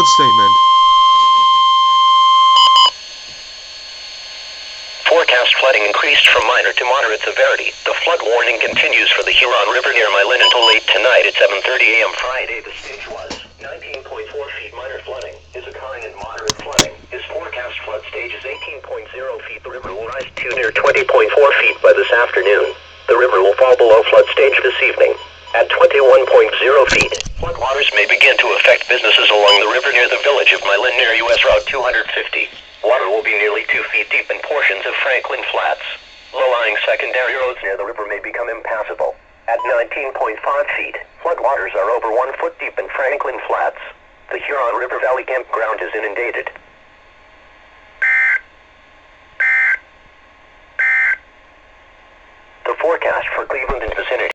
flood statement. Forecast flooding increased from minor to moderate severity. The flood warning continues for the Huron River near Milan until late tonight at 7:30 a.m. Friday. The stage was 19.4 feet. Minor flooding is occurring and moderate flooding. His forecast flood stage is 18.0 feet. The river will rise to near 20.4 feet by this afternoon. The river will fall below flood stage this evening at 21.0 feet. Floodwaters may begin to affect businesses along the river near the village of Milan near U.S. Route 250. Water will be nearly 2 feet deep in portions of Franklin Flats. Low-lying secondary roads near the river may become impassable. At 19.5 feet, floodwaters are over 1 foot deep in Franklin Flats. The Huron River Valley campground is inundated. The forecast for Cleveland and vicinity.